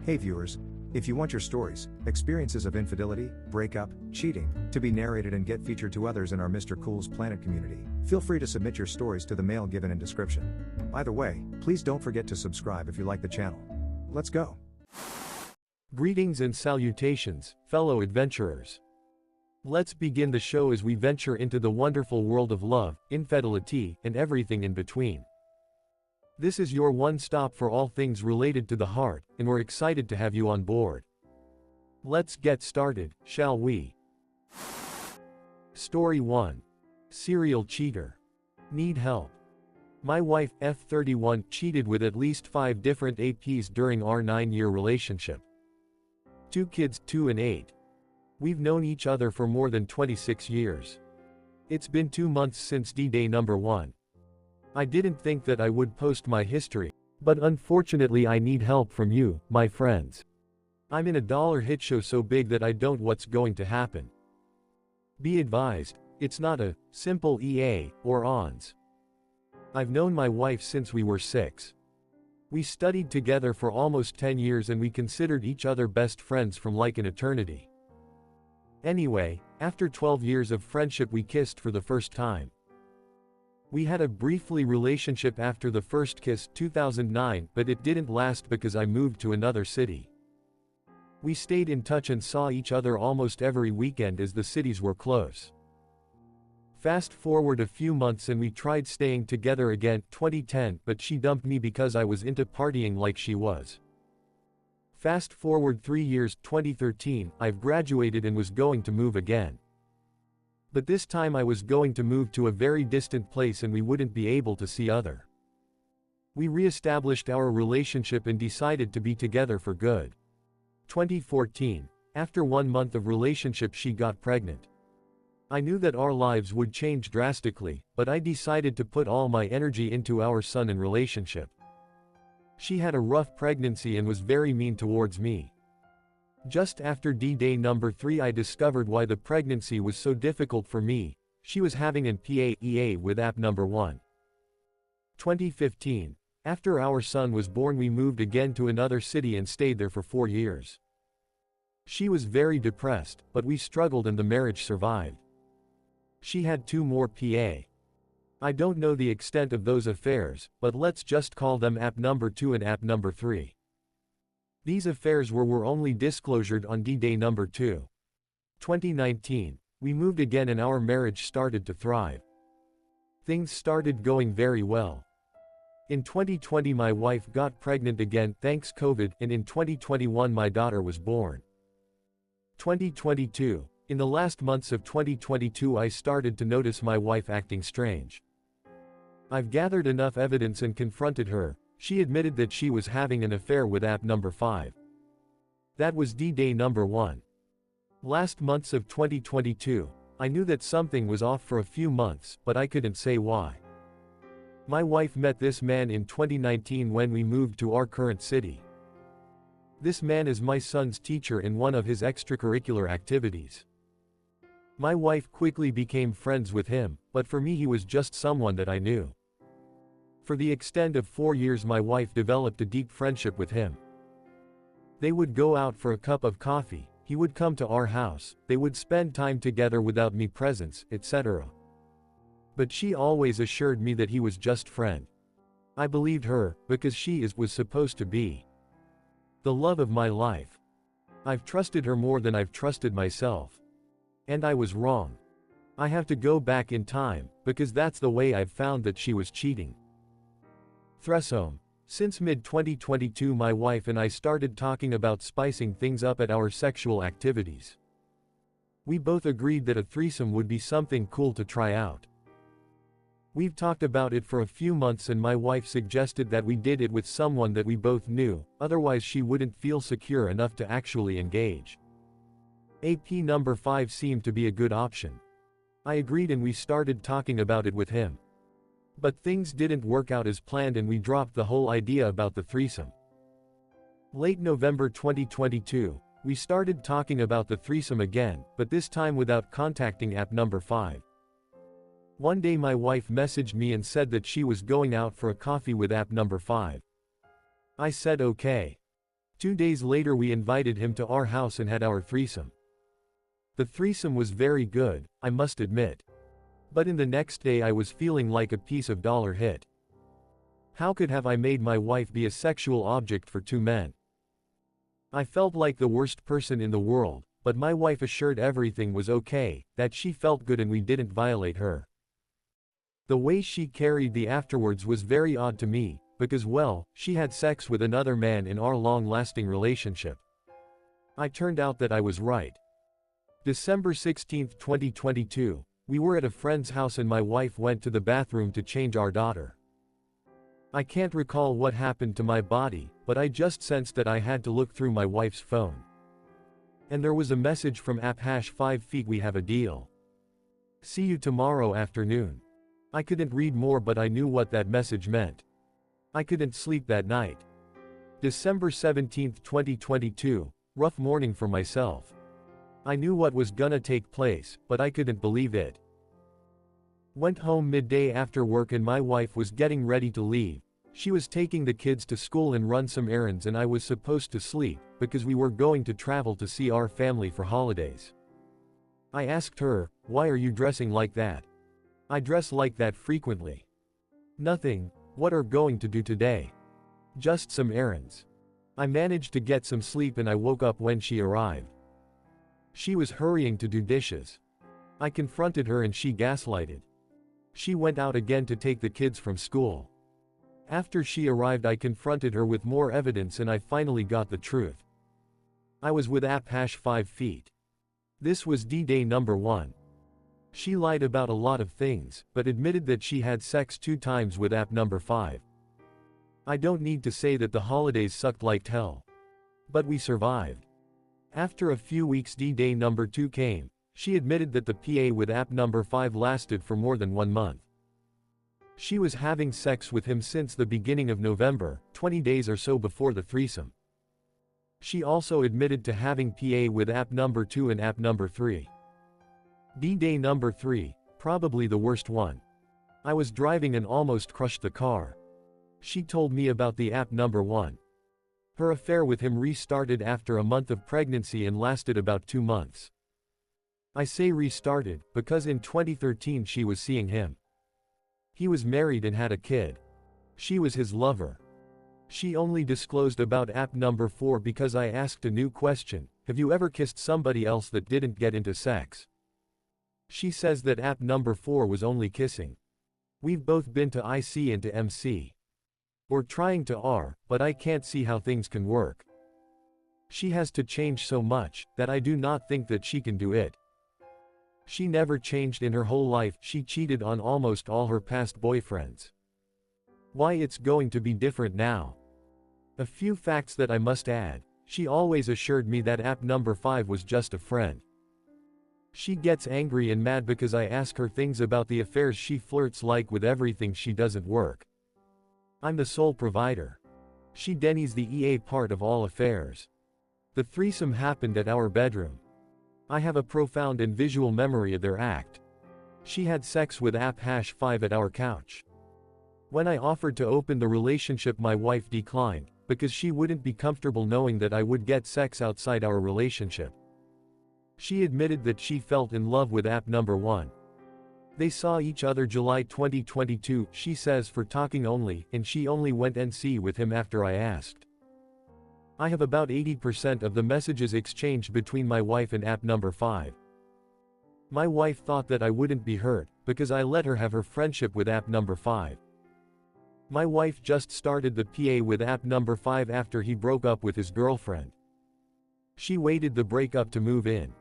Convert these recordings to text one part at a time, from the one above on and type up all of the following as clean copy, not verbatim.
Hey viewers, if you want your stories, experiences of infidelity, breakup, cheating, to be narrated and get featured to others in our Mr. Cool's Planet community, feel free to submit your stories to the mail given in description. Either way, please don't forget to subscribe if you like the channel. Let's go. Greetings and salutations, fellow adventurers. Let's begin the show as we venture into the wonderful world of love, infidelity, and everything in between. This is your one stop for all things related to the heart, and we're excited to have you on board. Let's get started, shall we? Story 1. Serial cheater. Need help. My wife, F31, cheated with at least 5 different APs during our 9-year relationship. 2 kids, 2 and 8. We've known each other for more than 26 years. It's been 2 months since D-Day number 1. I didn't think that I would post my history, but unfortunately I need help from you, my friends. I'm in a dollar hit show so big that I don't know what's going to happen. Be advised, it's not a simple EA or ONS. I've known my wife since we were 6. We studied together for almost 10 years and we considered each other best friends from like an eternity. Anyway, after 12 years of friendship we kissed for the first time. We had a briefly relationship after the first kiss, 2009, but it didn't last because I moved to another city. We stayed in touch and saw each other almost every weekend as the cities were close. Fast forward a few months and we tried staying together again, 2010, but she dumped me because I was into partying like she was. Fast forward 3 years, 2013, I've graduated and was going to move again. But this time I was going to move to a very distant place and we wouldn't be able to see other. We re-established our relationship and decided to be together for good. 2014, after 1 month of relationship she got pregnant. I knew that our lives would change drastically, but I decided to put all my energy into our son and relationship. She had a rough pregnancy and was very mean towards me. Just after D-Day number 3 I discovered why the pregnancy was so difficult for me. She was having an PAEA with app number 1. 2015, after our son was born we moved again to another city and stayed there for 4 years. She was very depressed, but we struggled and the marriage survived. She had 2 more PA. I don't know the extent of those affairs, but let's just call them app number 2 and app number 3. These affairs were only disclosed on D-Day number 2. 2019, we moved again and our marriage started to thrive. Things started going very well. In 2020 my wife got pregnant again, thanks COVID, and in 2021 my daughter was born. 2022, in the last months of 2022 I started to notice my wife acting strange. I've gathered enough evidence and confronted her. She admitted that she was having an affair with app number 5. That was D-Day number 1. Last months of 2022, I knew that something was off for a few months, but I couldn't say why. My wife met this man in 2019 when we moved to our current city. This man is my son's teacher in one of his extracurricular activities. My wife quickly became friends with him, but for me he was just someone that I knew. For the extent of 4 years my wife developed a deep friendship with him. They would go out for a cup of coffee, he would come to our house, they would spend time together without me present, etc. But she always assured me that he was just friend. I believed her, because she was supposed to be the love of my life. I've trusted her more than I've trusted myself. And I was wrong. I have to go back in time, because that's the way I've found that she was cheating. Threesome. Since mid-2022 my wife and I started talking about spicing things up at our sexual activities. We both agreed that a threesome would be something cool to try out. We've talked about it for a few months and my wife suggested that we did it with someone that we both knew, otherwise she wouldn't feel secure enough to actually engage. AP number 5 seemed to be a good option. I agreed and we started talking about it with him. But things didn't work out as planned and we dropped the whole idea about the threesome. Late November 2022, we started talking about the threesome again, but this time without contacting app number 5. One day my wife messaged me and said that she was going out for a coffee with app number 5. I said okay. 2 days later we invited him to our house and had our threesome. The threesome was very good, I must admit. But in the next day I was feeling like a piece of dollar hit. How could have I made my wife be a sexual object for 2 men? I felt like the worst person in the world, but my wife assured everything was okay, that she felt good and we didn't violate her. The way she carried the afterwards was very odd to me, because well, she had sex with another man in our long-lasting relationship. I turned out that I was right. December 16, 2022, we were at a friend's house and my wife went to the bathroom to change our daughter. I can't recall what happened to my body, but I just sensed that I had to look through my wife's phone. And there was a message from app #5 feet we have a deal. See you tomorrow afternoon. I couldn't read more but I knew what that message meant. I couldn't sleep that night. December 17, 2022, rough morning for myself. I knew what was gonna take place, but I couldn't believe it. Went home midday after work and my wife was getting ready to leave. She was taking the kids to school and run some errands and I was supposed to sleep, because we were going to travel to see our family for holidays. I asked her, "Why are you dressing like that?" "I dress like that frequently." "Nothing, what are going to do today?" "Just some errands." I managed to get some sleep and I woke up when she arrived. She was hurrying to do dishes. I confronted her and she gaslighted. She went out again to take the kids from school. After she arrived I confronted her with more evidence and I finally got the truth. I was with app #5 feet. This was D-Day number 1. She lied about a lot of things, but admitted that she had sex 2 times with app number 5. I don't need to say that the holidays sucked like hell. But we survived. After a few weeks D-Day number 2 came. She admitted that the PA with app number 5 lasted for more than 1 month. She was having sex with him since the beginning of November, 20 days or so before the threesome. She also admitted to having PA with app number 2 and app number 3. D-Day number 3, probably the worst one. I was driving and almost crushed the car. She told me about the app number 1. Her affair with him restarted after a month of pregnancy and lasted about 2 months. I say restarted, because in 2013 she was seeing him. He was married and had a kid. She was his lover. She only disclosed about app number 4 because I asked a new question: have you ever kissed somebody else that didn't get into sex? She says that app number 4 was only kissing. We've both been to IC and to MC. Or trying to R, but I can't see how things can work. She has to change so much, that I do not think that she can do it. She never changed in her whole life, she cheated on almost all her past boyfriends. Why it's going to be different now? A few facts that I must add: she always assured me that app number 5 was just a friend. She gets angry and mad because I ask her things about the affairs she flirts like with everything she doesn't work. I'm the sole provider. She denies the EA part of all affairs. The threesome happened at our bedroom. I have a profound and visual memory of their act. She had sex with app #5 at our couch. When I offered to open the relationship, my wife declined, because she wouldn't be comfortable knowing that I would get sex outside our relationship. She admitted that she felt in love with app number 1. They saw each other July 2022, she says, for talking only, and she only went NC with him after I asked. I have about 80% of the messages exchanged between my wife and app number 5. My wife thought that I wouldn't be hurt, because I let her have her friendship with app number 5. My wife just started the PA with app number 5 after he broke up with his girlfriend. She waited the breakup to move in.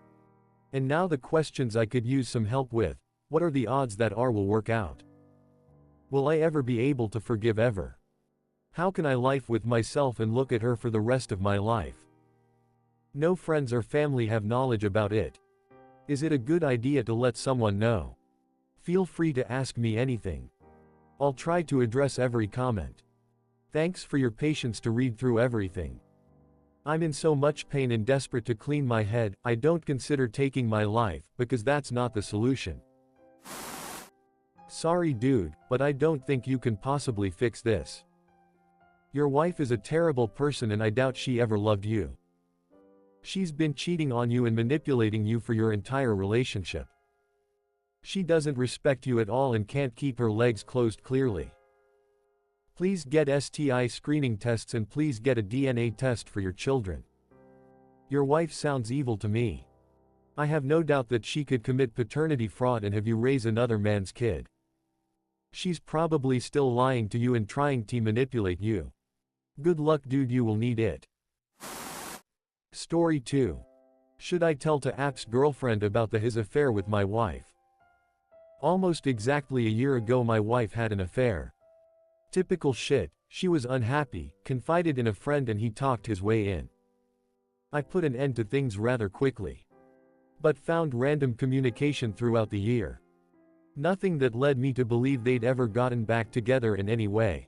And now the questions I could use some help with: what are the odds that R will work out? Will I ever be able to forgive ever? How can I live with myself and look at her for the rest of my life? No friends or family have knowledge about it. Is it a good idea to let someone know? Feel free to ask me anything. I'll try to address every comment. Thanks for your patience to read through everything. I'm in so much pain and desperate to clean my head. I don't consider taking my life, because that's not the solution. Sorry dude, but I don't think you can possibly fix this. Your wife is a terrible person and I doubt she ever loved you. She's been cheating on you and manipulating you for your entire relationship. She doesn't respect you at all and can't keep her legs closed clearly. Please get STI screening tests and please get a DNA test for your children. Your wife sounds evil to me. I have no doubt that she could commit paternity fraud and have you raise another man's kid. She's probably still lying to you and trying to manipulate you. Good luck, dude, you will need it. Story 2. Should I tell to App's girlfriend about his affair with my wife? Almost exactly a year ago my wife had an affair. Typical shit, she was unhappy, confided in a friend and he talked his way in. I put an end to things rather quickly. But found random communication throughout the year. Nothing that led me to believe they'd ever gotten back together in any way.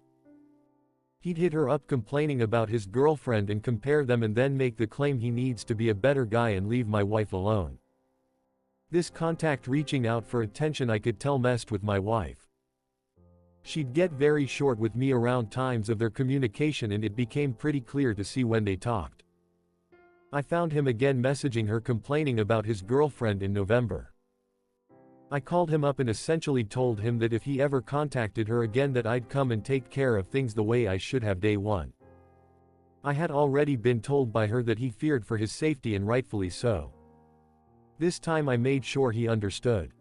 He'd hit her up complaining about his girlfriend and compare them and then make the claim he needs to be a better guy and leave my wife alone. This contact reaching out for attention I could tell messed with my wife. She'd get very short with me around times of their communication and it became pretty clear to see when they talked. I found him again messaging her complaining about his girlfriend in November. I called him up and essentially told him that if he ever contacted her again that I'd come and take care of things the way I should have day one. I had already been told by her that he feared for his safety and rightfully so. This time I made sure he understood.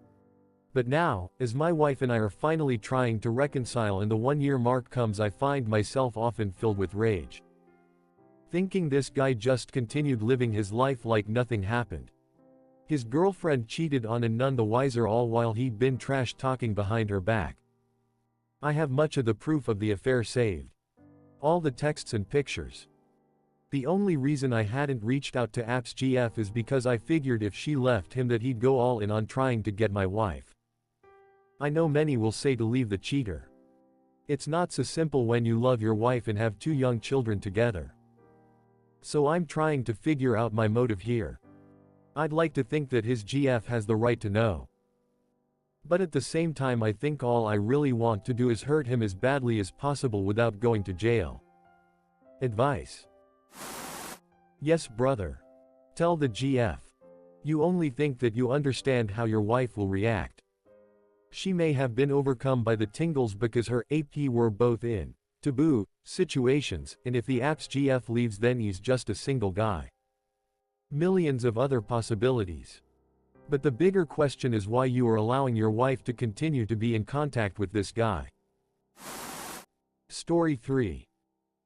But now, as my wife and I are finally trying to reconcile and the 1-year mark comes, I find myself often filled with rage. Thinking this guy just continued living his life like nothing happened. His girlfriend cheated on and none the wiser, all while he'd been trash talking behind her back. I have much of the proof of the affair saved. All the texts and pictures. The only reason I hadn't reached out to App's GF is because I figured if she left him that he'd go all in on trying to get my wife. I know many will say to leave the cheater. It's not so simple when you love your wife and have 2 young children together. So I'm trying to figure out my motive here. I'd like to think that his GF has the right to know. But at the same time I think all I really want to do is hurt him as badly as possible without going to jail. Advice. Yes, brother. Tell the GF. You only think that you understand how your wife will react. She may have been overcome by the tingles because her AP were both in taboo situations, and if the App's GF leaves then he's just a single guy. Millions of other possibilities. But the bigger question is why you are allowing your wife to continue to be in contact with this guy. Story 3.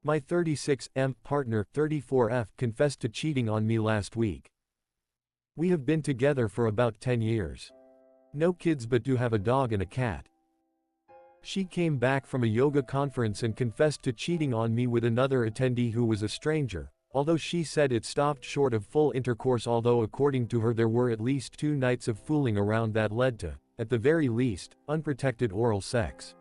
My 36M partner 34F confessed to cheating on me last week. We have been together for about 10 years. No kids but do have a dog and a cat. She came back from a yoga conference and confessed to cheating on me with another attendee who was a stranger, although she said it stopped short of full intercourse, although according to her there were at least 2 nights of fooling around that led to, at the very least, unprotected oral sex.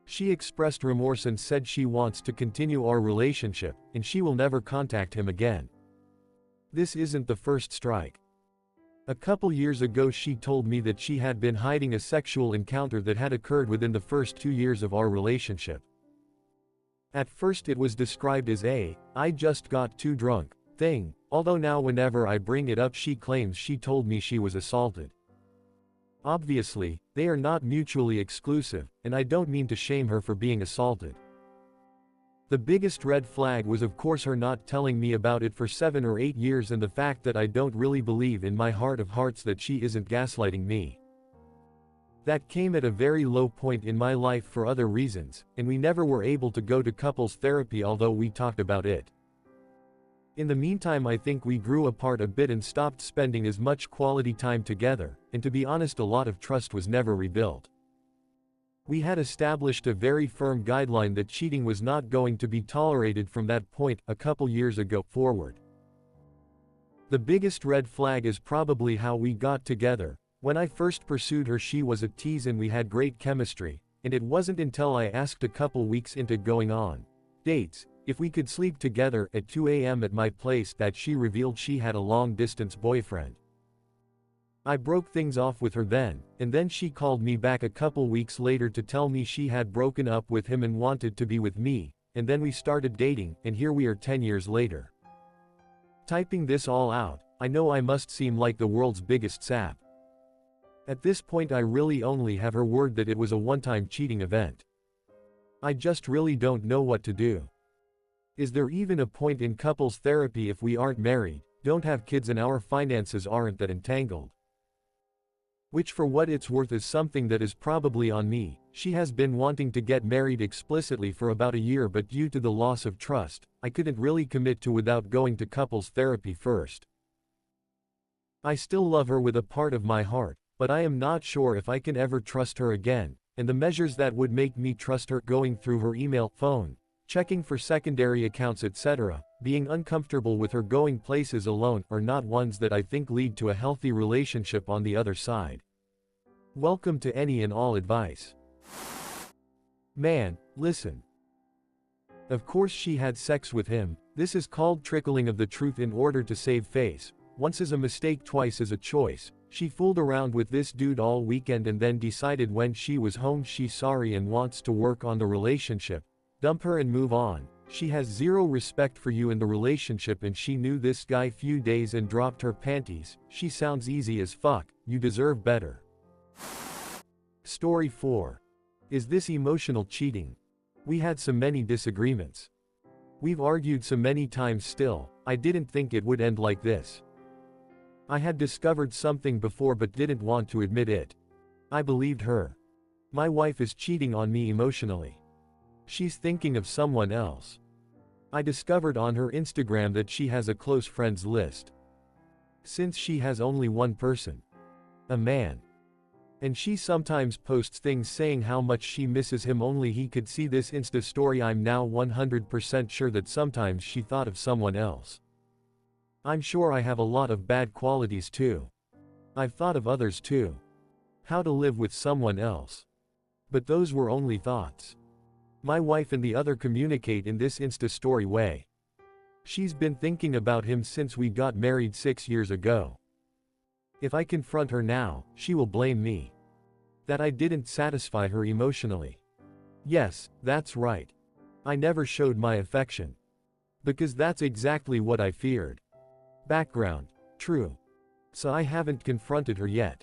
She expressed remorse and said she wants to continue our relationship, and she will never contact him again. This isn't the first strike. A couple years ago she told me that she had been hiding a sexual encounter that had occurred within the first 2 years of our relationship. At first it was described as "I just got too drunk" thing, although now whenever I bring it up she claims she told me she was assaulted. Obviously, they are not mutually exclusive, and I don't mean to shame her for being assaulted. The biggest red flag was of course her not telling me about it for 7 or 8 years and the fact that I don't really believe in my heart of hearts that she isn't gaslighting me. That came at a very low point in my life for other reasons, and we never were able to go to couples therapy although we talked about it. In the meantime I think we grew apart a bit and stopped spending as much quality time together, and to be honest a lot of trust was never rebuilt. We had established a very firm guideline that cheating was not going to be tolerated from that point a couple years ago forward. The biggest red flag is probably how we got together. When I first pursued her she was a tease and we had great chemistry, and it wasn't until I asked a couple weeks into going on dates if we could sleep together at 2 a.m. at my place that she revealed she had a long-distance boyfriend. I broke things off with her then, and then she called me back a couple weeks later to tell me she had broken up with him and wanted to be with me, and then we started dating, and here we are 10 years later. Typing this all out, I know I must seem like the world's biggest sap. At this point I really only have her word that it was a one-time cheating event. I just really don't know what to do. Is there even a point in couples therapy if we aren't married, don't have kids and our finances aren't that entangled? Which for what it's worth is something that is probably on me. She has been wanting to get married explicitly for about a year, but due to the loss of trust, I couldn't really commit to without going to couples therapy first. I still love her with a part of my heart, but I am not sure if I can ever trust her again, and the measures that would make me trust her, going through her email, phone, checking for secondary accounts, etc., being uncomfortable with her going places alone, are not ones that I think lead to a healthy relationship on the other side. Welcome to any and all advice. Man, listen. Of course she had sex with him. This is called trickling of the truth in order to save face. Once is a mistake, twice is a choice. She fooled around with this dude all weekend and then decided when she was home she's sorry and wants to work on the relationship. Dump her and move on. She has zero respect for you in the relationship, and she knew this guy few days and dropped her panties. She sounds easy as fuck. You deserve better. Story 4. Is this emotional cheating? We had so many disagreements. We've argued so many times still. I didn't think it would end like this. I had discovered something before but didn't want to admit it. I believed her. My wife is cheating on me emotionally. She's thinking of someone else. I discovered on her Instagram that she has a close friends list. Since she has only one person. A man. And she sometimes posts things saying how much she misses him, only he could see this Insta story. I'm now 100% sure that sometimes she thought of someone else. I'm sure I have a lot of bad qualities too. I've thought of others too. How to live with someone else. But those were only thoughts. My wife and the other communicate in this Insta story way. She's been thinking about him since we got married 6 years ago. If I confront her now, she will blame me. That I didn't satisfy her emotionally. Yes, that's right. I never showed my affection. Because that's exactly what I feared. Background. True. So I haven't confronted her yet.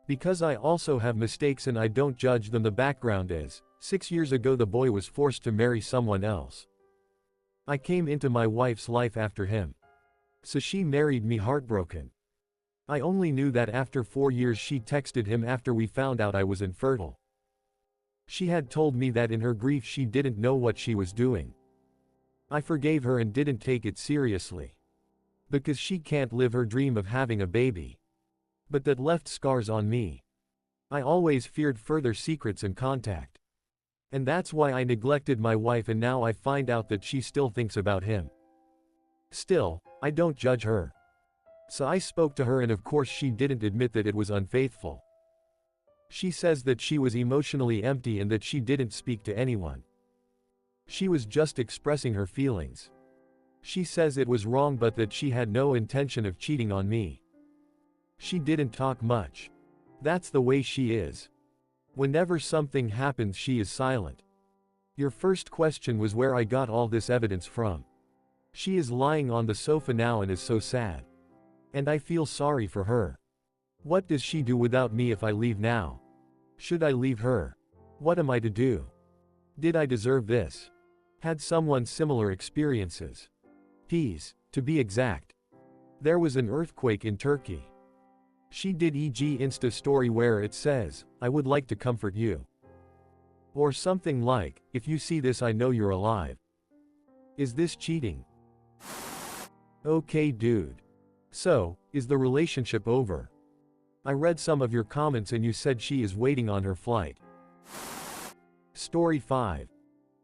Because I also have mistakes and I don't judge them. The background is, 6 years ago the boy was forced to marry someone else. I came into my wife's life after him. So she married me heartbroken. I only knew that after 4 years she texted him after we found out I was infertile. She had told me that in her grief she didn't know what she was doing. I forgave her and didn't take it seriously. Because she can't live her dream of having a baby. But that left scars on me. I always feared further secrets and contact. And that's why I neglected my wife, and now I find out that she still thinks about him. Still, I don't judge her. So I spoke to her and of course she didn't admit that it was unfaithful. She says that she was emotionally empty and that she didn't speak to anyone. She was just expressing her feelings. She says it was wrong but that she had no intention of cheating on me. She didn't talk much. That's the way she is. Whenever something happens she is silent. Your first question was where I got all this evidence from. She is lying on the sofa now and is so sad. And I feel sorry for her. What does she do without me if I leave now? Should I leave her? What am I to do? Did I deserve this? Had someone similar experiences? Peas, to be exact. There was an earthquake in Turkey. She did e.g. Insta story where it says, I would like to comfort you. Or something like, if you see this I know you're alive. Is this cheating? Okay dude. So, is the relationship over? I read some of your comments and you said she is waiting on her flight. Story 5.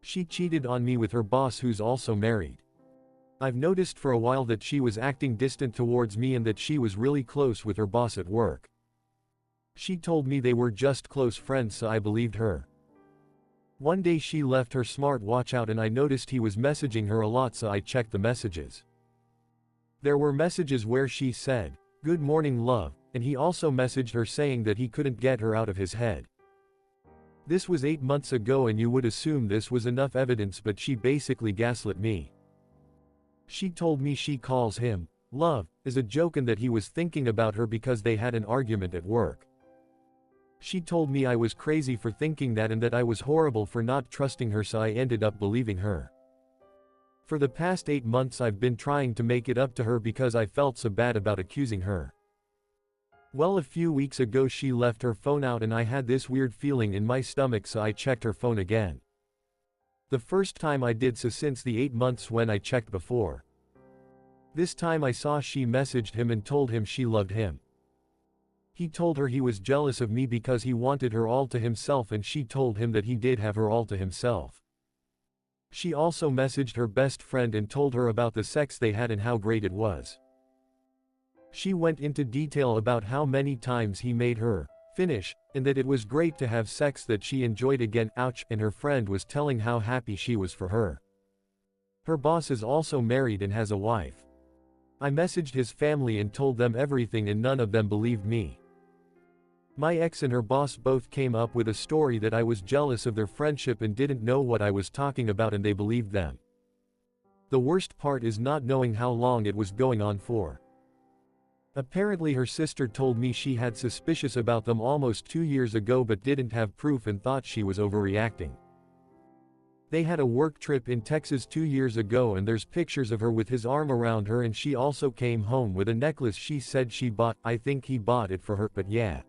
She cheated on me with her boss who's also married. I've noticed for a while that she was acting distant towards me and that she was really close with her boss at work. She told me they were just close friends, so I believed her. One day she left her smartwatch out and I noticed he was messaging her a lot, so I checked the messages. There were messages where she said, "Good morning love," and he also messaged her saying that he couldn't get her out of his head. This was 8 months ago and you would assume this was enough evidence, but she basically gaslit me. She told me she calls him love as a joke and that he was thinking about her because they had an argument at work. She told me I was crazy for thinking that and that I was horrible for not trusting her, so I ended up believing her. For the past 8 months I've been trying to make it up to her because I felt so bad about accusing her. Well, a few weeks ago she left her phone out and I had this weird feeling in my stomach, so I checked her phone again. The first time I did so since the 8 months when I checked before. This time I saw she messaged him and told him she loved him. He told her he was jealous of me because he wanted her all to himself, and she told him that he did have her all to himself. She also messaged her best friend and told her about the sex they had and how great it was. She went into detail about how many times he made her finish, and that it was great to have sex that she enjoyed again, ouch, and her friend was telling how happy she was for her. Her boss is also married and has a wife. I messaged his family and told them everything and none of them believed me. My ex and her boss both came up with a story that I was jealous of their friendship and didn't know what I was talking about, and they believed them. The worst part is not knowing how long it was going on for. Apparently her sister told me she had suspicious about them almost 2 years ago but didn't have proof and thought she was overreacting. They had a work trip in Texas 2 years ago and there's pictures of her with his arm around her, and she also came home with a necklace she said she bought. I think he bought it for her, but yeah.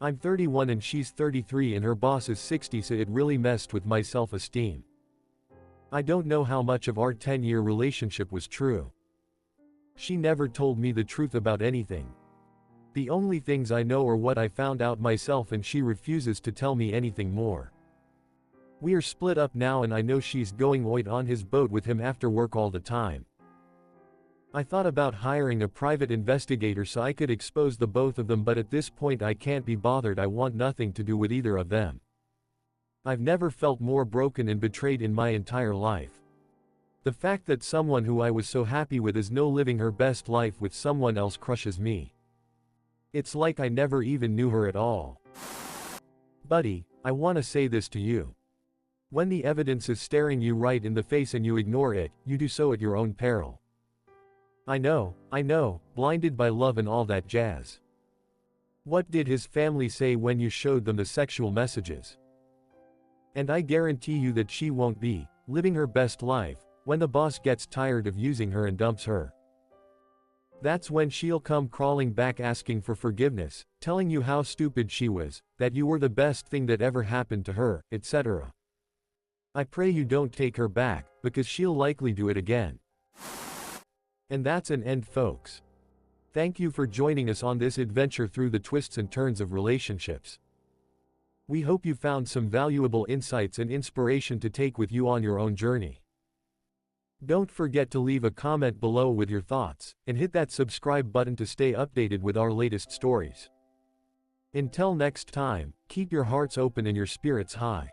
I'm 31 and she's 33 and her boss is 60, so it really messed with my self-esteem. I don't know how much of our 10-year relationship was true. She never told me the truth about anything. The only things I know are what I found out myself, and she refuses to tell me anything more. We are split up now and I know she's going on his boat with him after work all the time. I thought about hiring a private investigator so I could expose the both of them, but at this point I can't be bothered. I want nothing to do with either of them. I've never felt more broken and betrayed in my entire life. The fact that someone who I was so happy with is now living her best life with someone else crushes me. It's like I never even knew her at all. Buddy, I want to say this to you. When the evidence is staring you right in the face and you ignore it, you do so at your own peril. I know, blinded by love and all that jazz. What did his family say when you showed them the sexual messages? And I guarantee you that she won't be living her best life when the boss gets tired of using her and dumps her. That's when she'll come crawling back asking for forgiveness, telling you how stupid she was, that you were the best thing that ever happened to her, etc. I pray you don't take her back, because she'll likely do it again. And that's an end, folks. Thank you for joining us on this adventure through the twists and turns of relationships. We hope you found some valuable insights and inspiration to take with you on your own journey. Don't forget to leave a comment below with your thoughts, and hit that subscribe button to stay updated with our latest stories. Until next time, keep your hearts open and your spirits high.